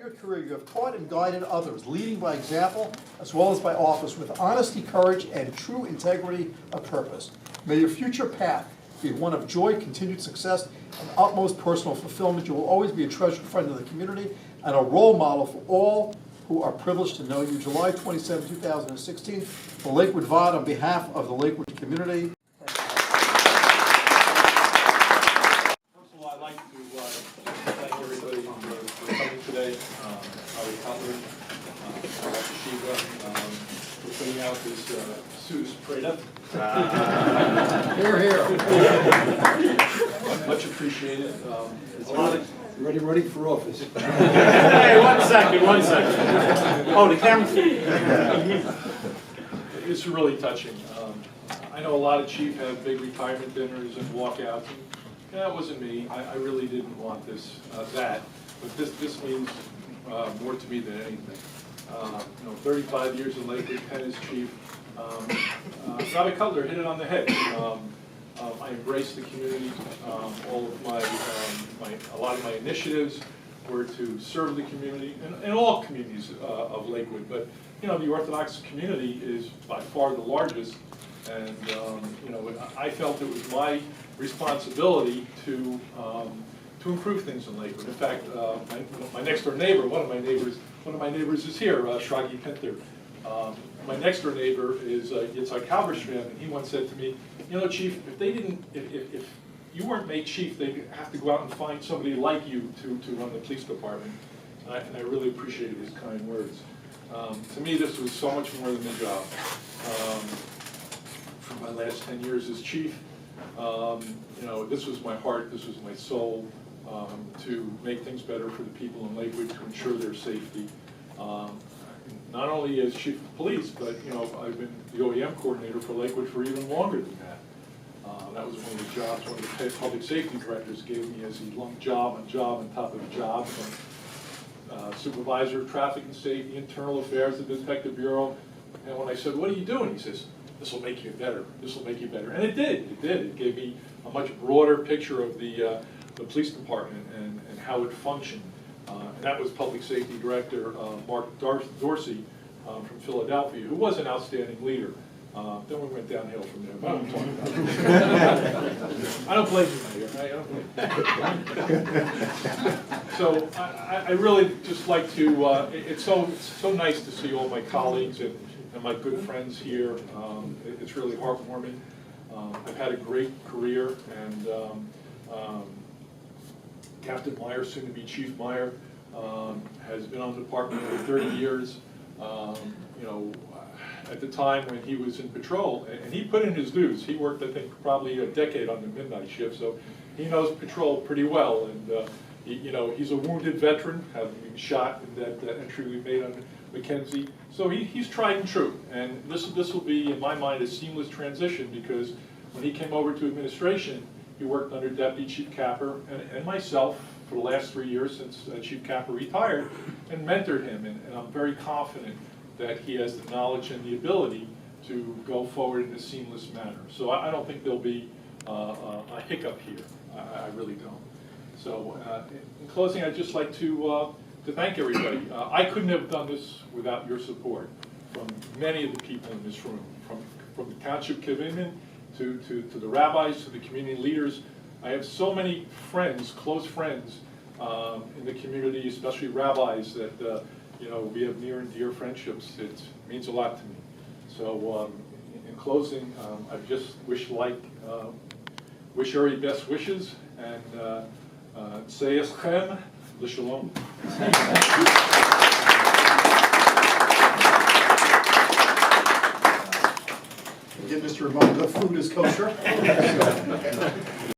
your career, you have taught and guided others, leading by example as well as by office, with honesty, courage, and true integrity of purpose. May your future path be one of joy, continued success, and utmost personal fulfillment. You will always be a treasured friend of the community and a role model for all who are privileged to know you. July 27, 2016, the Lakewood VOD on behalf of the Lakewood community. I'd like to thank everybody for coming today. Our Cutler, Dr. Shiva, for putting out this Sue's Prada. Here, here. Much appreciated. Ready for office. Hey, one second. Oh, the camera. It's really touching. I know a lot of chiefs have big retirement dinners and walkouts. That wasn't me. I really didn't want that. But this means more to me than anything. 35 years in Lakewood, 10 as chief. Robert Cutler hit it on the head. I embraced the community. All of a lot of my initiatives were to serve the community and all communities of Lakewood. But the Orthodox community is by far the largest, and I felt it was my responsibility to improve things in Lakewood. In fact, my next door neighbor, one of my neighbors is here, Shragi Pinter. My next door neighbor is Yitzhak Halberstram, and he once said to me, Chief, if you weren't made chief, they'd have to go out and find somebody like you to run the police department. And I really appreciated his kind words. To me, this was so much more than a job. For my last 10 years as chief, this was my heart, this was my soul, to make things better for the people in Lakewood, to ensure their safety. Not only as chief of police, but I've been the OEM coordinator for Lakewood for even longer than that. That was one of the jobs one of the public safety directors gave me, as he lumped job on top of job. From supervisor of traffic and safety, internal affairs, the detective bureau. And when I said, "What are you doing?" he says, "This will make you better. This will make you better." And it did. It did. It gave me a much broader picture of the police department and how it functioned. And that was Public Safety Director Mark Dorsey from Philadelphia, who was an outstanding leader. Then we went downhill from there. But I don't talk about it. I don't blame you, Mayor. I don't blame you. So I really just like to. It's so nice to see all my colleagues and my good friends here. It's really heartwarming. I've had a great career, and Captain Meyer, soon to be Chief Meyer, has been on the department for 30 years. At the time when he was in patrol, and he put in his dues. He worked, I think, probably a decade on the midnight shift, so he knows patrol pretty well. And he's a wounded veteran, having been shot in that entry we made on Mackenzie. So he's tried and true, and this will be, in my mind, a seamless transition, because when he came over to administration, he worked under Deputy Chief Capper and myself for the last 3 years since Chief Capper retired, and mentored him. And I'm very confident that he has the knowledge and the ability to go forward in a seamless manner. So I don't think there'll be a hiccup here. I really don't. So in closing, I'd just like to thank everybody. I couldn't have done this without your support from many of the people in this room, from the township commitment to the rabbis, to the community leaders. I have so many friends, close friends in the community, especially rabbis, that we have near and dear friendships. It means a lot to me. So in closing, I just wish everybody best wishes, and say eschem l'shalom. Give Mr. Ramon the food is kosher.